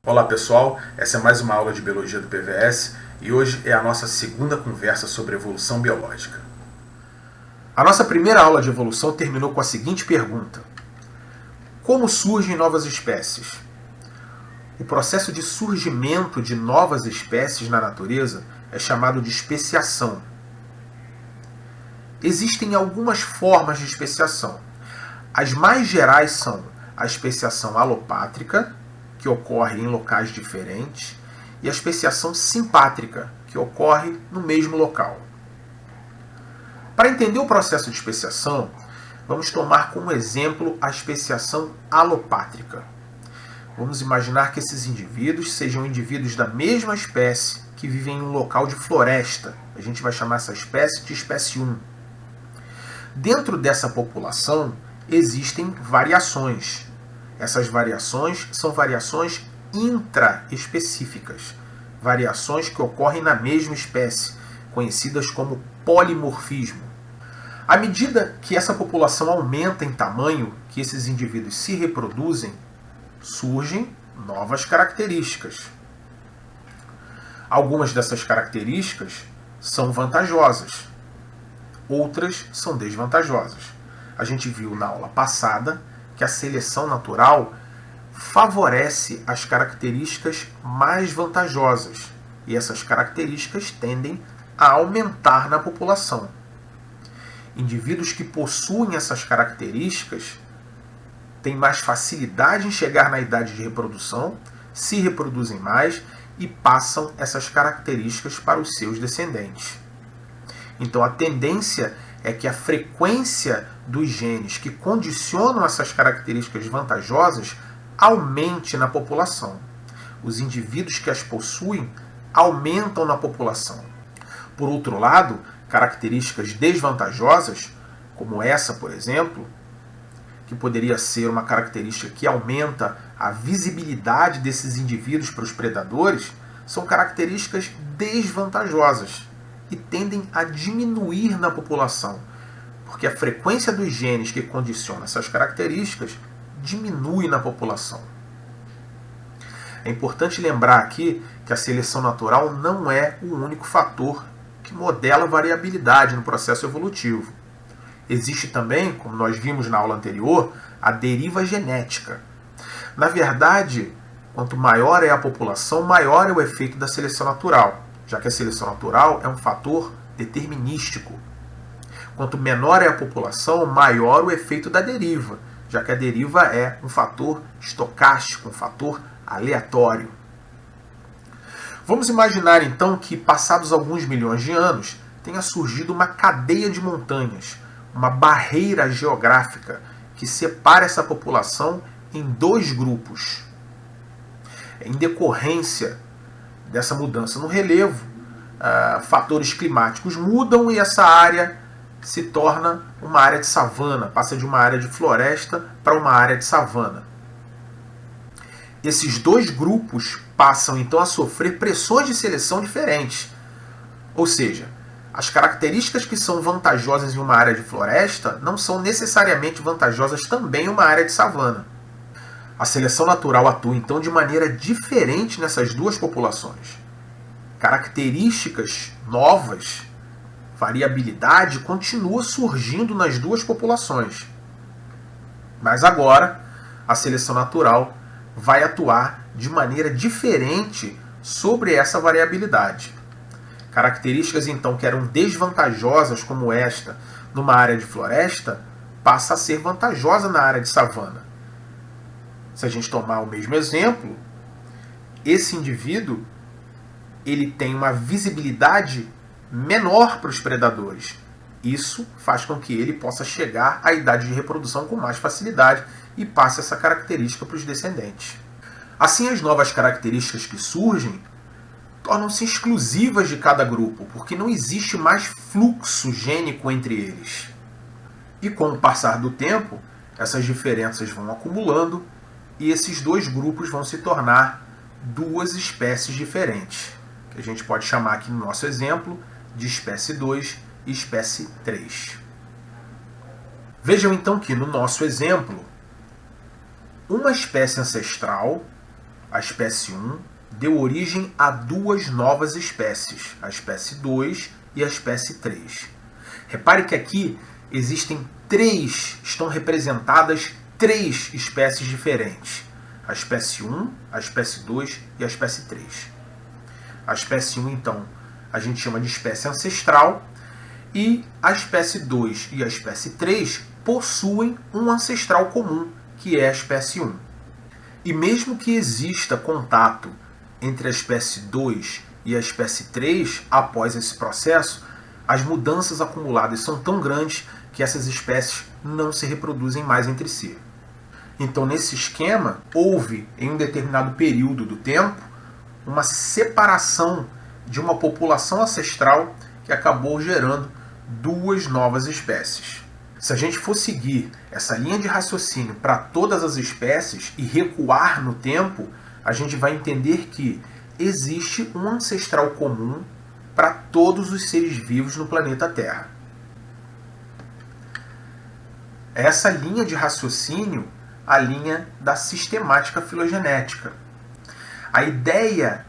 Olá pessoal, essa é mais uma aula de Biologia do PVS e hoje é a nossa segunda conversa sobre evolução biológica. A nossa primeira aula de evolução terminou com a seguinte pergunta: como surgem novas espécies? O processo de surgimento de novas espécies na natureza é chamado de especiação. Existem algumas formas de especiação. As mais gerais são a especiação alopátrica, que ocorre em locais diferentes, e a especiação simpátrica, que ocorre no mesmo local. Para entender o processo de especiação, vamos tomar como exemplo a especiação alopátrica. Vamos imaginar que esses indivíduos sejam indivíduos da mesma espécie que vivem em um local de floresta. A gente vai chamar essa espécie de espécie 1. Dentro dessa população existem variações. Essas variações são variações intraespecíficas, variações que ocorrem na mesma espécie, conhecidas como polimorfismo. À medida que essa população aumenta em tamanho, que esses indivíduos se reproduzem, surgem novas características. Algumas dessas características são vantajosas, outras são desvantajosas. A gente viu na aula passada que a seleção natural favorece as características mais vantajosas e essas características tendem a aumentar na população. Indivíduos que possuem essas características têm mais facilidade em chegar na idade de reprodução, se reproduzem mais e passam essas características para os seus descendentes. Então a tendência é que a frequência dos genes que condicionam essas características vantajosas aumente na população. Os indivíduos que as possuem aumentam na população. Por outro lado, características desvantajosas, como essa, por exemplo, que poderia ser uma característica que aumenta a visibilidade desses indivíduos para os predadores, são características desvantajosas e tendem a diminuir na população, porque a frequência dos genes que condicionam essas características diminui na população. É importante lembrar aqui que a seleção natural não é o único fator que modela a variabilidade no processo evolutivo. Existe também, como nós vimos na aula anterior, a deriva genética. Na verdade, quanto maior é a população, maior é o efeito da seleção natural, já que a seleção natural é um fator determinístico. Quanto menor é a população, maior o efeito da deriva, já que a deriva é um fator estocástico, um fator aleatório. Vamos imaginar então que, passados alguns milhões de anos, tenha surgido uma cadeia de montanhas, uma barreira geográfica que separa essa população em dois grupos. Em decorrência dessa mudança no relevo, fatores climáticos mudam e essa área se torna uma área de savana, passa de uma área de floresta para uma área de savana. Esses dois grupos passam então a sofrer pressões de seleção diferentes. Ou seja, as características que são vantajosas em uma área de floresta não são necessariamente vantajosas também em uma área de savana. A seleção natural atua então de maneira diferente nessas duas populações. Características novas, variabilidade continua surgindo nas duas populações. Mas agora, a seleção natural vai atuar de maneira diferente sobre essa variabilidade. Características então que eram desvantajosas como esta numa área de floresta passa a ser vantajosa na área de savana. Se a gente tomar o mesmo exemplo, esse indivíduo ele tem uma visibilidade menor para os predadores. Isso faz com que ele possa chegar à idade de reprodução com mais facilidade e passe essa característica para os descendentes. Assim, as novas características que surgem tornam-se exclusivas de cada grupo, porque não existe mais fluxo gênico entre eles. E com o passar do tempo, essas diferenças vão acumulando e esses dois grupos vão se tornar duas espécies diferentes, que a gente pode chamar aqui no nosso exemplo de espécie 2 e espécie 3. Vejam então que no nosso exemplo, uma espécie ancestral a espécie 1, deu origem a duas novas espécies, a espécie 2 e a espécie 3. Repare que aqui estão representadas três espécies diferentes. A espécie 1, a espécie 2 e a espécie 3. A espécie 1, então, a gente chama de espécie ancestral, e a espécie 2 e a espécie 3 possuem um ancestral comum, que é a espécie 1. E mesmo que exista contato entre a espécie 2 e a espécie 3, após esse processo, as mudanças acumuladas são tão grandes que essas espécies não se reproduzem mais entre si. Então, nesse esquema, houve, em um determinado período do tempo, uma separação de uma população ancestral que acabou gerando duas novas espécies. Se a gente for seguir essa linha de raciocínio para todas as espécies e recuar no tempo, a gente vai entender que existe um ancestral comum para todos os seres vivos no planeta Terra. Essa linha de raciocínio, a linha da sistemática filogenética. A ideia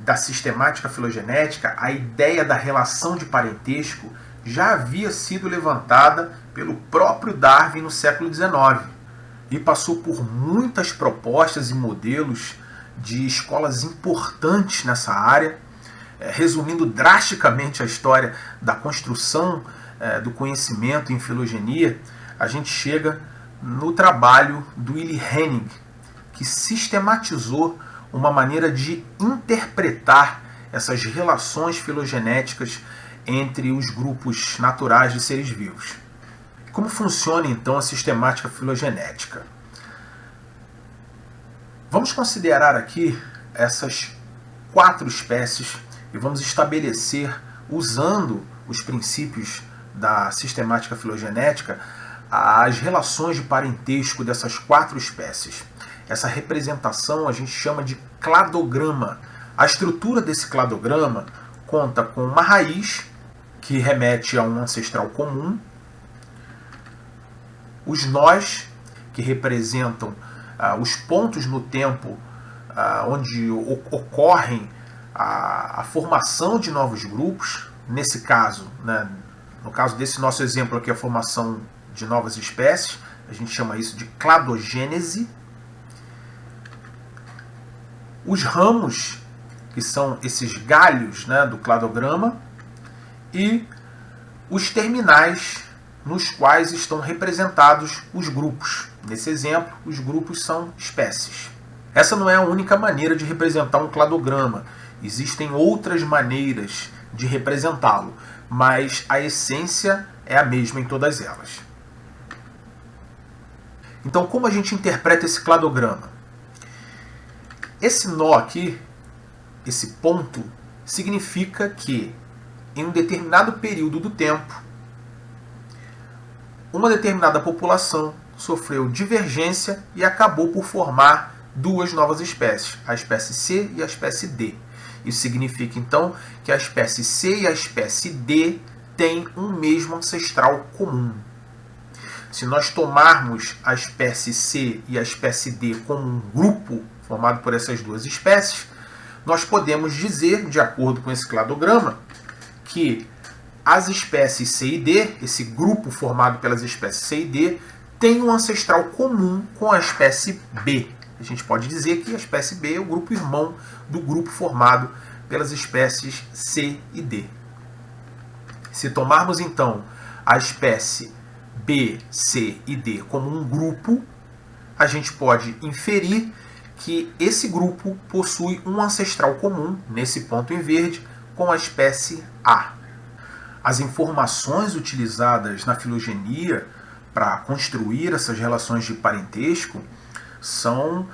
da sistemática filogenética, a ideia da relação de parentesco, já havia sido levantada pelo próprio Darwin no século XIX e passou por muitas propostas e modelos de escolas importantes nessa área. Resumindo drasticamente a história da construção do conhecimento em filogenia, a gente chega no trabalho do Willi Hennig, que sistematizou uma maneira de interpretar essas relações filogenéticas entre os grupos naturais de seres vivos. Como funciona então a sistemática filogenética? Vamos considerar aqui essas 4 espécies e vamos estabelecer, usando os princípios da sistemática filogenética, as relações de parentesco dessas 4 espécies. Essa representação a gente chama de cladograma. A estrutura desse cladograma conta com uma raiz, que remete a um ancestral comum, os nós, que representam os pontos no tempo onde ocorrem a formação de novos grupos. Nesse caso, né, no caso desse nosso exemplo aqui, a formação de novas espécies, a gente chama isso de cladogênese. Os ramos, que são esses galhos, né, do cladograma, e os terminais, nos quais estão representados os grupos. Nesse exemplo, os grupos são espécies. Essa não é a única maneira de representar um cladograma. Existem outras maneiras de representá-lo, mas a essência é a mesma em todas elas. Então, como a gente interpreta esse cladograma? Esse nó aqui, esse ponto, significa que, em um determinado período do tempo, uma determinada população sofreu divergência e acabou por formar duas novas espécies, a espécie C e a espécie D. Isso significa, então, que a espécie C e a espécie D têm um mesmo ancestral comum. Se nós tomarmos a espécie C e a espécie D como um grupo formado por essas duas espécies, nós podemos dizer, de acordo com esse cladograma, que as espécies C e D, esse grupo formado pelas espécies C e D, tem um ancestral comum com a espécie B. A gente pode dizer que a espécie B é o grupo irmão do grupo formado pelas espécies C e D. Se tomarmos então a espécie B, C e D como um grupo, a gente pode inferir que esse grupo possui um ancestral comum, nesse ponto em verde, com a espécie A. As informações utilizadas na filogenia para construir essas relações de parentesco são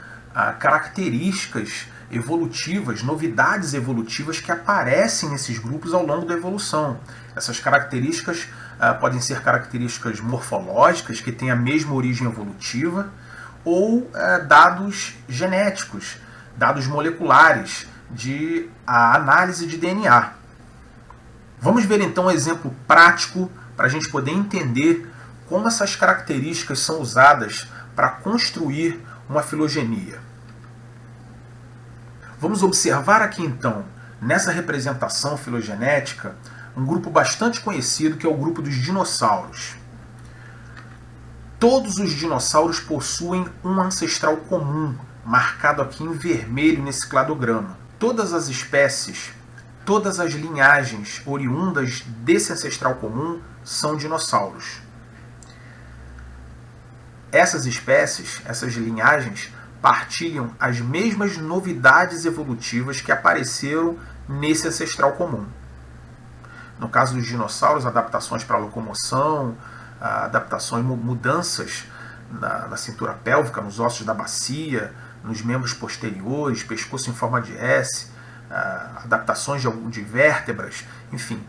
características evolutivas, novidades evolutivas que aparecem nesses grupos ao longo da evolução. Essas características podem ser características morfológicas, que têm a mesma origem evolutiva, ou dados genéticos, dados moleculares de análise de DNA. Vamos ver então um exemplo prático para a gente poder entender como essas características são usadas para construir uma filogenia. Vamos observar aqui então, nessa representação filogenética, um grupo bastante conhecido que é o grupo dos dinossauros. Todos os dinossauros possuem um ancestral comum, marcado aqui em vermelho nesse cladograma. Todas as espécies, todas as linhagens oriundas desse ancestral comum são dinossauros. Essas espécies, essas linhagens, partilham as mesmas novidades evolutivas que apareceram nesse ancestral comum. No caso dos dinossauros, adaptações para a locomoção, adaptações, mudanças na cintura pélvica, nos ossos da bacia, nos membros posteriores, pescoço em forma de S, adaptações de vértebras, enfim,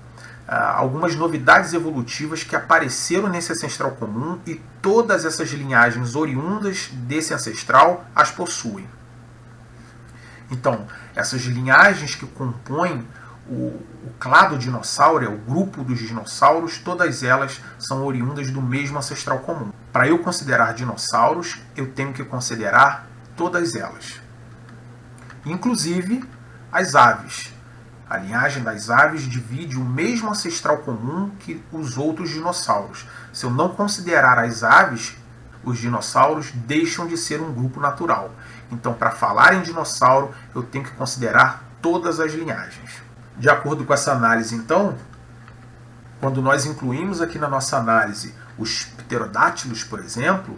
algumas novidades evolutivas que apareceram nesse ancestral comum e todas essas linhagens oriundas desse ancestral as possuem. Então, essas linhagens que compõem o clado dinossauro, o grupo dos dinossauros, todas elas são oriundas do mesmo ancestral comum. Para eu considerar dinossauros, eu tenho que considerar todas elas, inclusive as aves. A linhagem das aves divide o mesmo ancestral comum que os outros dinossauros. Se eu não considerar as aves, os dinossauros deixam de ser um grupo natural. Então, para falar em dinossauro, eu tenho que considerar todas as linhagens. De acordo com essa análise, então, quando nós incluímos aqui na nossa análise os pterodátilos, por exemplo,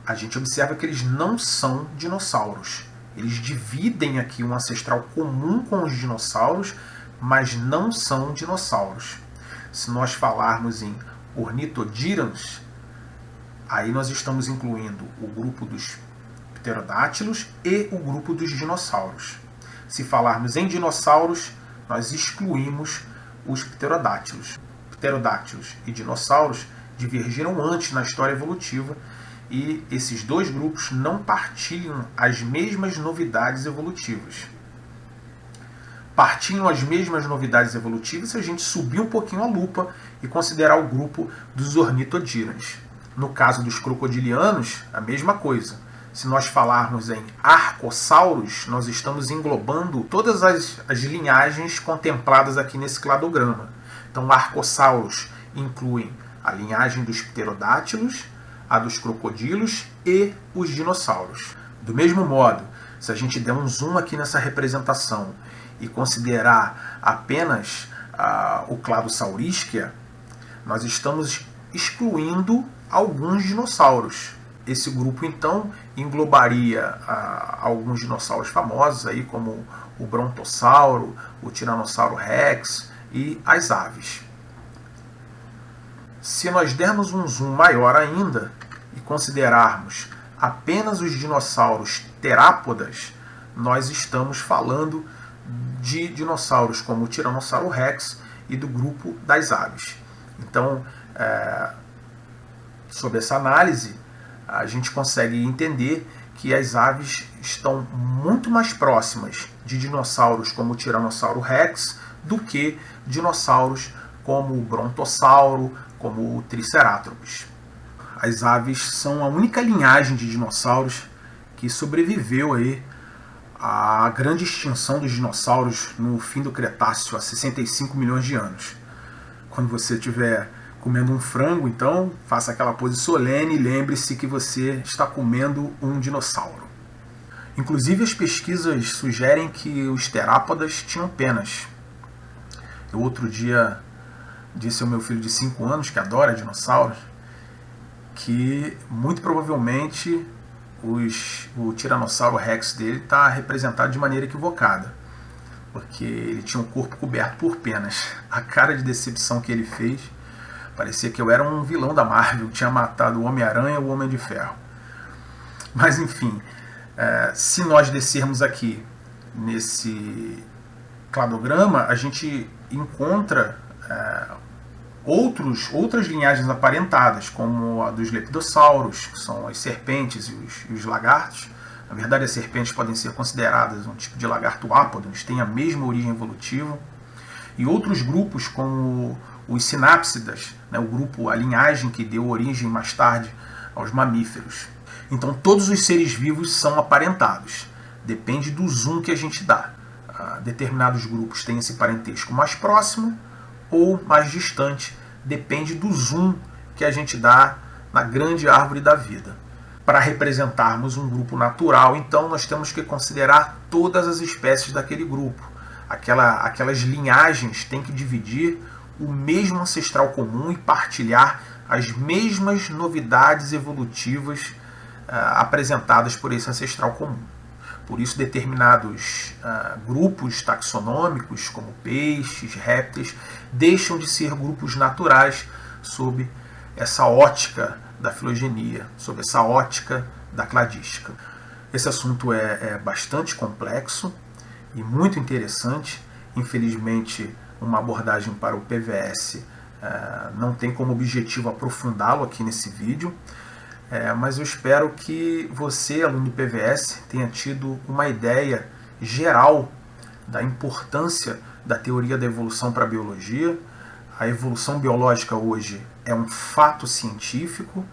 a gente observa que eles não são dinossauros. Eles dividem aqui um ancestral comum com os dinossauros, mas não são dinossauros. Se nós falarmos em ornitodírans, aí nós estamos incluindo o grupo dos pterodátilos e o grupo dos dinossauros. Se falarmos em dinossauros, nós excluímos os pterodátilos. Pterodátilos e dinossauros divergiram antes na história evolutiva e esses dois grupos não partilham as mesmas novidades evolutivas. Partilham as mesmas novidades evolutivas se a gente subir um pouquinho a lupa e considerar o grupo dos ornitodírans. No caso dos crocodilianos, a mesma coisa. Se nós falarmos em arcossauros, nós estamos englobando todas as linhagens contempladas aqui nesse cladograma. Então, arcossauros incluem a linhagem dos pterodátilos, a dos crocodilos e os dinossauros. Do mesmo modo, se a gente der um zoom aqui nessa representação e considerar apenas o clado Saurischia, nós estamos excluindo alguns dinossauros. Esse grupo, então, englobaria alguns dinossauros famosos, aí, como o Brontossauro, o Tiranossauro Rex e as aves. Se nós dermos um zoom maior ainda e considerarmos apenas os dinossauros terápodas, nós estamos falando de dinossauros como o Tiranossauro Rex e do grupo das aves. Então, sob essa análise, a gente consegue entender que as aves estão muito mais próximas de dinossauros como o Tiranossauro Rex do que dinossauros como o Brontossauro, como o Triceratops. As aves são a única linhagem de dinossauros que sobreviveu aí à grande extinção dos dinossauros no fim do Cretáceo, há 65 milhões de anos. Quando você estiver comendo um frango, então, faça aquela pose solene e lembre-se que você está comendo um dinossauro. Inclusive, as pesquisas sugerem que os terápodas tinham penas. Eu outro dia disse ao meu filho de 5 anos, que adora dinossauros, que muito provavelmente o Tiranossauro Rex dele está representado de maneira equivocada, porque ele tinha um corpo coberto por penas. A cara de decepção que ele fez, parecia que eu era um vilão da Marvel, tinha matado o Homem-Aranha e o Homem de Ferro. Mas enfim, se nós descermos aqui nesse cladograma, a gente encontra outras linhagens aparentadas, como a dos lepidosauros, que são as serpentes e os lagartos. Na verdade, as serpentes podem ser consideradas um tipo de lagarto ápodo, eles têm a mesma origem evolutiva. E outros grupos, como os sinápsidas, a linhagem que deu origem mais tarde aos mamíferos. Então, todos os seres vivos são aparentados, depende do zoom que a gente dá. Determinados grupos têm esse parentesco mais próximo ou mais distante, depende do zoom que a gente dá na grande árvore da vida. Para representarmos um grupo natural, então, nós temos que considerar todas as espécies daquele grupo. Aquelas linhagens têm que dividir o mesmo ancestral comum e partilhar as mesmas novidades evolutivas apresentadas por esse ancestral comum. Por isso, determinados grupos taxonômicos, como peixes, répteis, deixam de ser grupos naturais sob essa ótica da filogenia, sob essa ótica da cladística. Esse assunto é bastante complexo e muito interessante. Infelizmente, uma abordagem para o PVS não tem como objetivo aprofundá-lo aqui nesse vídeo, mas eu espero que você, aluno do PVS, tenha tido uma ideia geral da importância da teoria da evolução para a biologia. A evolução biológica hoje é um fato científico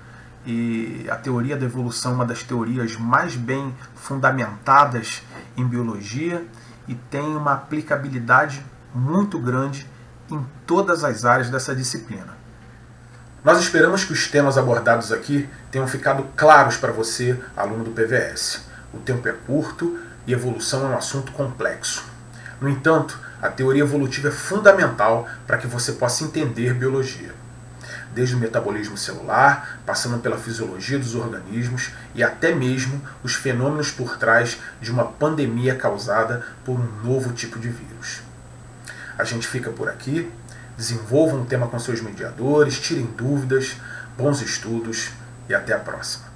e a teoria da evolução é uma das teorias mais bem fundamentadas em biologia e tem uma aplicabilidade muito grande em todas as áreas dessa disciplina. Nós esperamos que os temas abordados aqui tenham ficado claros para você, aluno do PVS. O tempo é curto e evolução é um assunto complexo. No entanto, a teoria evolutiva é fundamental para que você possa entender biologia. Desde o metabolismo celular, passando pela fisiologia dos organismos e até mesmo os fenômenos por trás de uma pandemia causada por um novo tipo de vírus. A gente fica por aqui. Desenvolvam um tema com seus mediadores, tirem dúvidas, bons estudos e até a próxima.